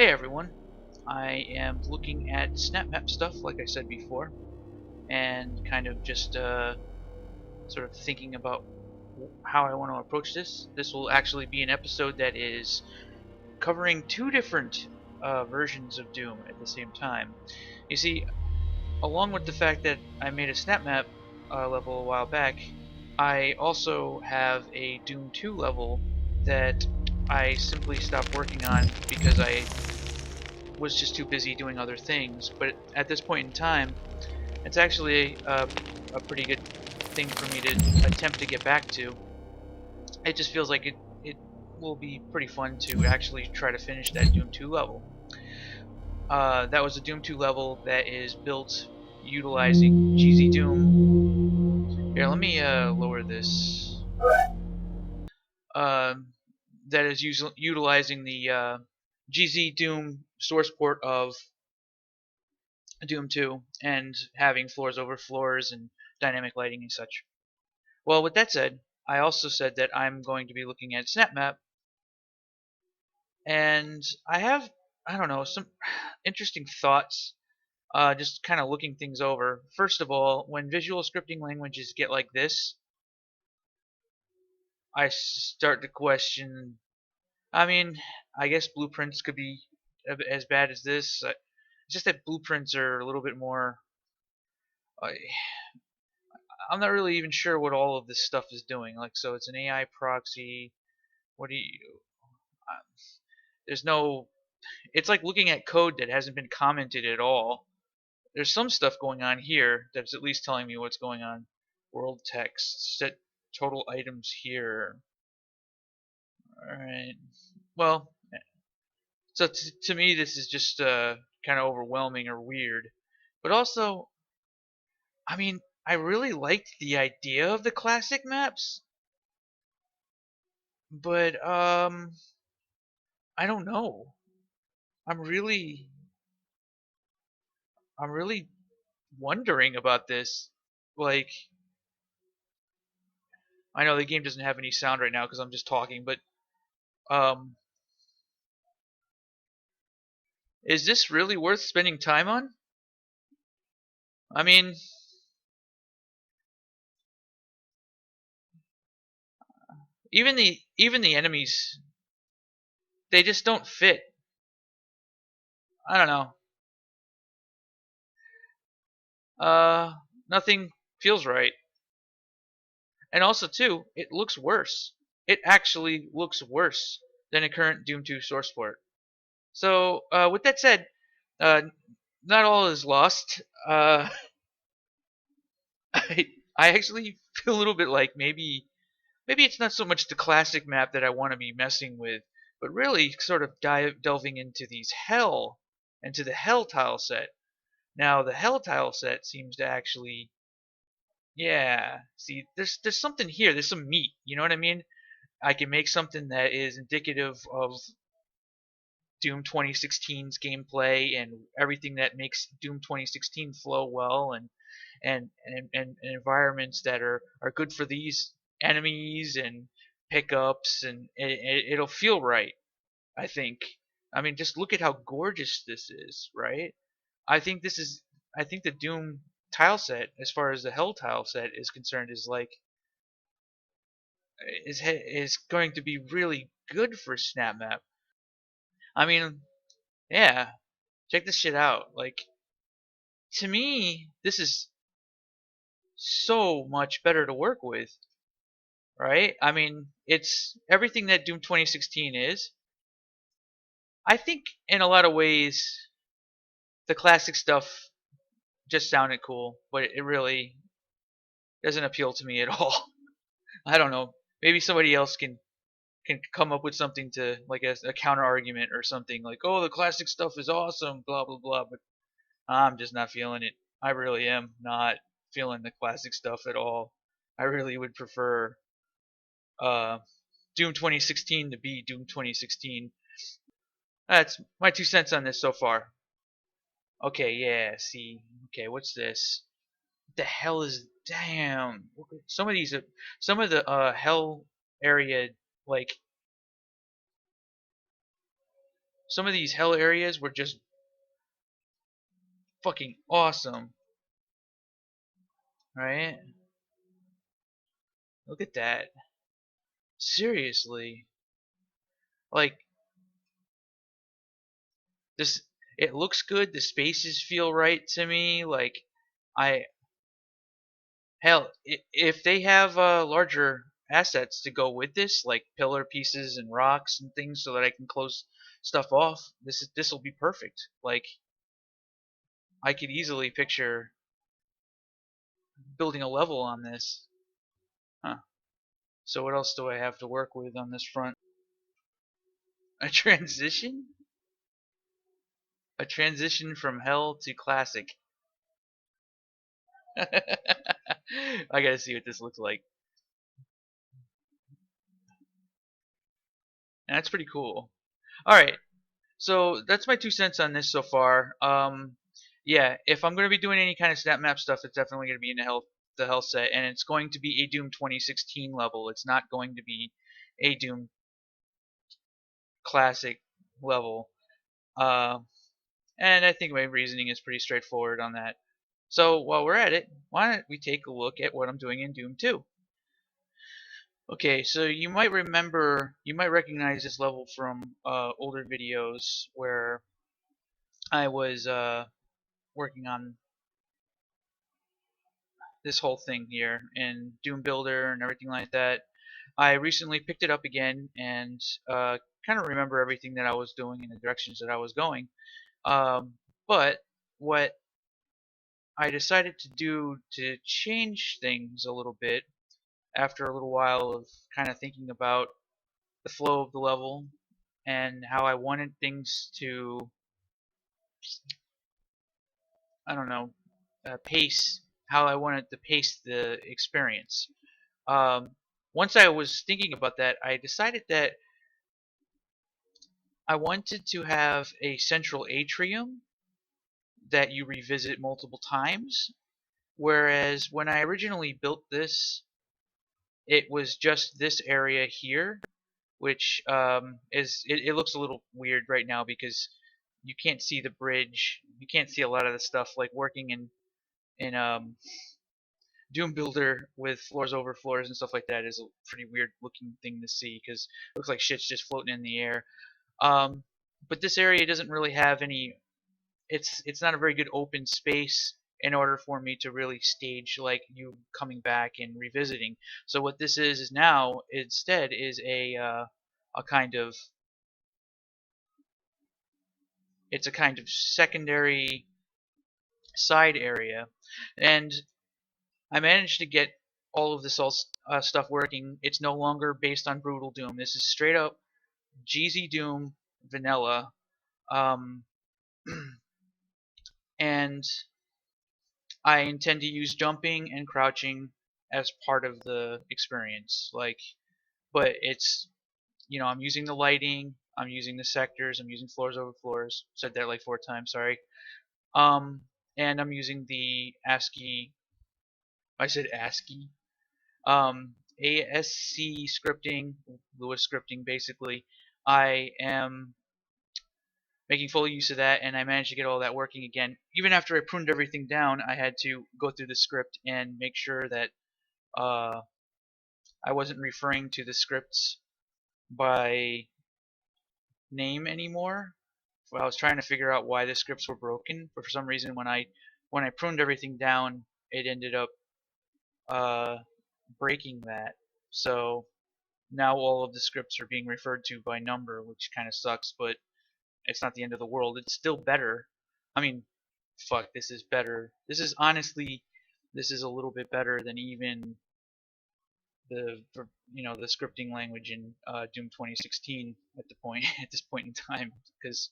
Hey everyone, I am looking at SnapMap stuff like I said before, and kind of just sort of thinking about how I want to approach this. This will actually be an episode that is covering two different versions of Doom at the same time. You see, along with the fact that I made a SnapMap level a while back, I also have a Doom 2 level that I simply stopped working on because I was just too busy doing other things. But at this point in time, it's actually a pretty good thing for me to attempt to get back to. It just feels like it will be pretty fun to actually try to finish that Doom 2 level. That was a Doom 2 level that is built utilizing GZ Doom. Here, let me lower this. Uh, that is utilizing the GZ Doom source port of Doom 2 and having floors over floors and dynamic lighting and such. Well, with that said, I also said that I'm going to be looking at SnapMap, and I don't know, some interesting thoughts, just kind of looking things over. First of all, when visual scripting languages get like this, I start to question. I mean, I guess blueprints could be as bad as this. It's just that blueprints are a little bit more. Uh, I'm not really even sure what all of this stuff is doing. Like, so it's an AI proxy. What do you? Uh, there's no. It's like looking at code that hasn't been commented at all. There's some stuff going on here that's at least telling me what's going on. World text. Set total items here. Alright. Well, so to me this is just kind of overwhelming or weird. But also, I mean, I really liked the idea of the classic maps, but I don't know. I'm really I'm really wondering about this. Like, I know the game doesn't have any sound right now because I'm just talking, but um, is this really worth spending time on? I mean, even the enemies, they just don't fit. I don't know. Nothing feels right. And also too, it looks worse. It actually looks worse than a current Doom 2 source port. So, with that said, uh, not all is lost. I I actually feel a little bit like maybe it's not so much the classic map that I want to be messing with, but really sort of delving into into the hell tile set. Now the hell tile set seems to actually, yeah. See, there's something here. There's some meat. You know what I mean? I can make something that is indicative of Doom 2016's gameplay and everything that makes Doom 2016 flow well, and environments that are good for these enemies and pickups, and it'll feel right. I think. I mean, just look at how gorgeous this is, right? I think this is. I think the Doom tile set, as far as the Hell tile set is concerned, is going to be really good for SnapMap. I mean, yeah, check this shit out. Like, to me, this is so much better to work with, right? I mean, it's everything that Doom 2016 is. I think in a lot of ways, the classic stuff just sounded cool, but it really doesn't appeal to me at all. I don't know. Maybe somebody else can come up with something to like a counter argument or something like, oh, the classic stuff is awesome, blah blah blah. But I'm just not feeling it. I really am not feeling the classic stuff at all. I really would prefer uh, Doom 2016 to be Doom 2016. That's my 2 cents on this so far. Okay, yeah, see. Okay, what's this? What the hell is damn? Some of these some of the hell area, like, some of these hell areas were just fucking awesome, right? Look at that. Seriously. Like, this, it looks good, the spaces feel right to me. Like, I, hell, if they have larger assets to go with this, like pillar pieces and rocks and things, so that I can close stuff off, this will be perfect. Like, I could easily picture building a level on this. Huh. So what else do I have to work with on this front? A transition? A transition from hell to classic. I gotta see what this looks like. And that's pretty cool. Alright, so that's my 2 cents on this so far. Yeah, if I'm gonna be doing any kind of SnapMap stuff, it's definitely gonna be in the health set, and it's going to be a Doom 2016 level. It's not going to be a Doom classic level. Uh, and I think my reasoning is pretty straightforward on that. So while we're at it, why don't we take a look at what I'm doing in Doom 2? Okay, so you might recognize this level from older videos where I was working on this whole thing here in Doom Builder and everything like that. I recently picked it up again and kind of remember everything that I was doing and the directions that I was going. But what I decided to do to change things a little bit after a little while of kind of thinking about the flow of the level and how I wanted things to, I don't know, pace, how I wanted to pace the experience. Um, Once I was thinking about that, I decided that I wanted to have a central atrium that you revisit multiple times, whereas when I originally built this, it was just this area here, which it looks a little weird right now because you can't see the bridge. You can't see a lot of the stuff like working in Doom Builder with floors over floors and stuff like that is a pretty weird looking thing to see because it looks like shit's just floating in the air. Um, but this area doesn't really have any. It's not a very good open space in order for me to really stage like you coming back and revisiting. So what this is now instead is a kind of, it's a kind of secondary side area, and I managed to get all of this stuff working. It's no longer based on Brutal Doom. This is straight up GZ Doom vanilla, um, and I intend to use jumping and crouching as part of the experience. Like, but it's, I'm using the lighting, I'm using the sectors, I'm using floors over floors. Said that like 4 times. Sorry. And I'm using the ASCII. I said ASCII. ASC scripting, Lewis scripting, basically. I am making full use of that, and I managed to get all that working again. Even after I pruned everything down, I had to go through the script and make sure that uh, I wasn't referring to the scripts by name anymore. I was trying to figure out why the scripts were broken, but for some reason when I pruned everything down, it ended up uh, breaking that. So now all of the scripts are being referred to by number, which kind of sucks, but it's not the end of the world. It's still better. I mean, fuck, this is better. This is honestly, this is a little bit better than even the the scripting language in Doom 2016 at the point at this point in time, because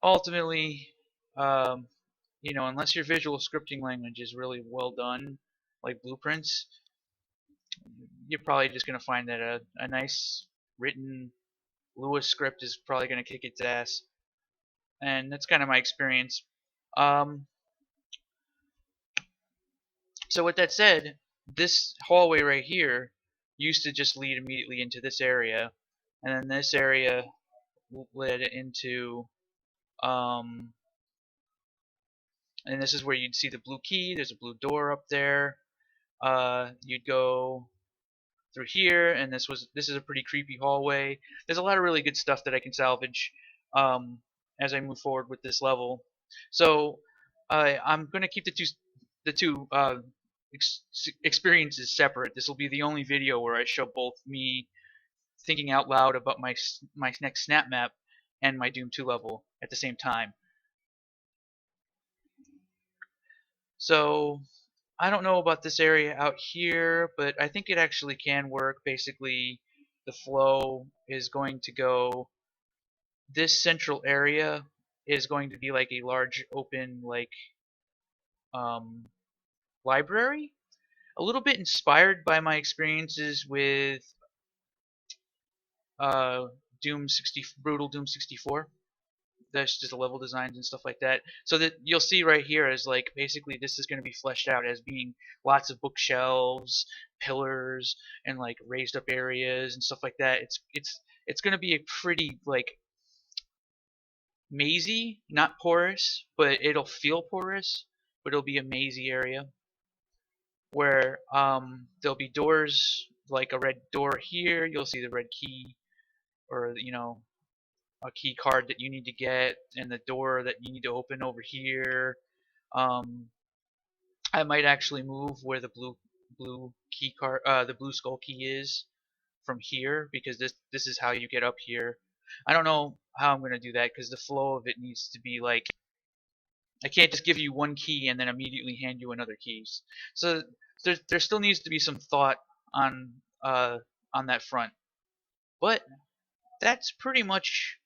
ultimately, um, unless your visual scripting language is really well done, like Blueprints, you're probably just gonna find that a nice written Lewis script is probably gonna kick its ass, and that's kind of my experience. Um, so with that said, this hallway right here used to just lead immediately into this area, and then this area led into um, and this is where you'd see the blue key. There's a blue door up there. You'd go through here, and this is a pretty creepy hallway. There's a lot of really good stuff that I can salvage um, as I move forward with this level. So I'm going to keep the two experiences separate. This will be the only video where I show both me thinking out loud about my next snap map and my Doom 2 level at the same time. So I don't know about this area out here, but I think it actually can work. Basically, the flow is going to go, this central area is going to be like a large open um, library, a little bit inspired by my experiences with uh, Brutal Doom 64. That's just the level designs and stuff like that. So that you'll see right here is like basically this is going to be fleshed out as being lots of bookshelves, pillars, and like raised up areas and stuff like that. It's going to be a pretty like mazy, not porous, but it'll feel porous, but it'll be a mazy area where there'll be doors, like a red door here. You'll see the red key, or a key card that you need to get, and the door that you need to open over here. Um, I might actually move where the blue key card, the blue skull key is from here, because this is how you get up here. I don't know how I'm gonna do that because the flow of it needs to be like, I can't just give you one key and then immediately hand you another keys. So there still needs to be some thought on that front. But that's pretty much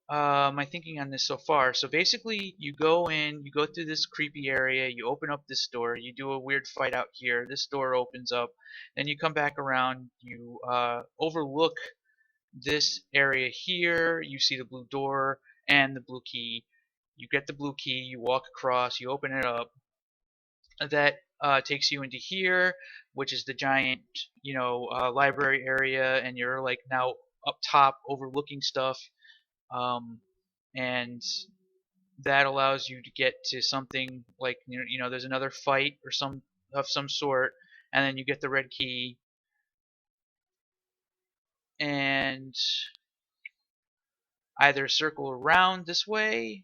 my thinking on this so far. So basically, you go in, you go through this creepy area, you open up this door, you do a weird fight out here, this door opens up, then you come back around, you overlook this area here, you see the blue door and the blue key. You get the blue key, you walk across, you open it up. That takes you into here, which is the giant, library area, and you're like now up top overlooking stuff. Um, and that allows you to get to something like, there's another fight or some sort, and then you get the red key, and either circle around this way,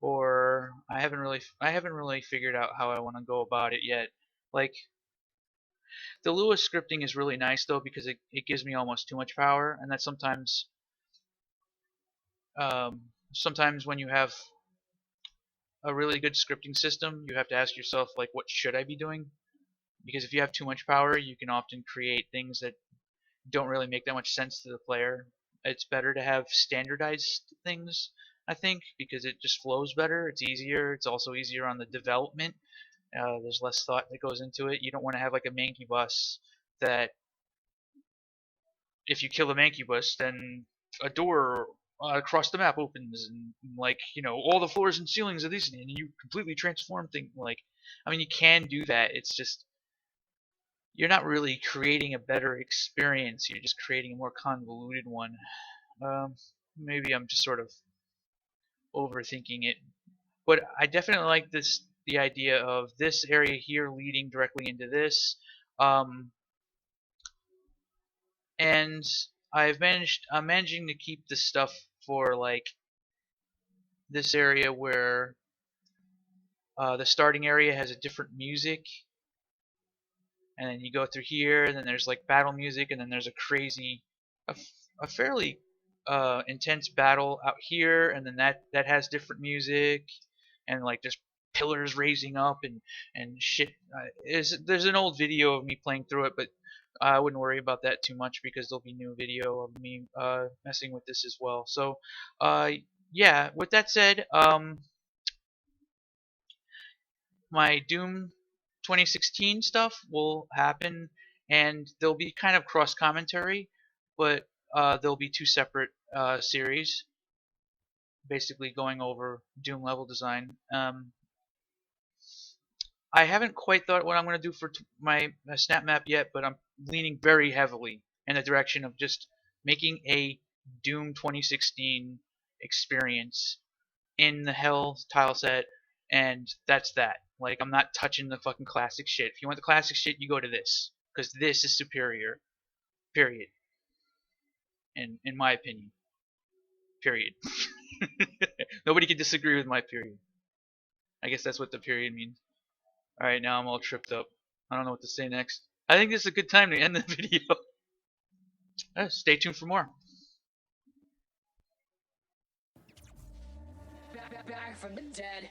or I haven't really figured out how I want to go about it yet. Like, the Lewis scripting is really nice though, because it gives me almost too much power, and that sometimes when you have a really good scripting system, you have to ask yourself, like, what should I be doing? Because if you have too much power, you can often create things that don't really make that much sense to the player. It's better to have standardized things, I think, because it just flows better. It's easier. It's also easier on the development. There's less thought that goes into it. You don't want to have like a manky bus that if you kill the manky bus, then a door across the map opens, and like, all the floors and ceilings of these, and you completely transform things. Like, I mean, you can do that. It's just you're not really creating a better experience. You're just creating a more convoluted one. Um, Maybe I'm just sort of overthinking it, but I definitely like the idea of this area here leading directly into this. Um, and I'm managing to keep the stuff for like this area where the starting area has a different music, and then you go through here, and then there's like battle music, and then there's a, a fairly intense battle out here, and then that has different music, and like there's pillars raising up and shit. There's an old video of me playing through it, but I wouldn't worry about that too much because there'll be new video of me messing with this as well. So uh, yeah, with that said, my Doom 2016 stuff will happen, and there'll be kind of cross commentary, but there'll be two separate series, basically going over Doom level design. I haven't quite thought what I'm going to do for my snap map yet, but I'm leaning very heavily in the direction of just making a Doom 2016 experience in the Hell tile set, and that's that. Like, I'm not touching the fucking classic shit. If you want the classic shit, you go to this, because this is superior. Period. In my opinion. Period. Nobody can disagree with my period. I guess that's what the period means. Alright, now I'm all tripped up. I don't know what to say next. I think this is a good time to end the video. Stay tuned for more. Back from the dead.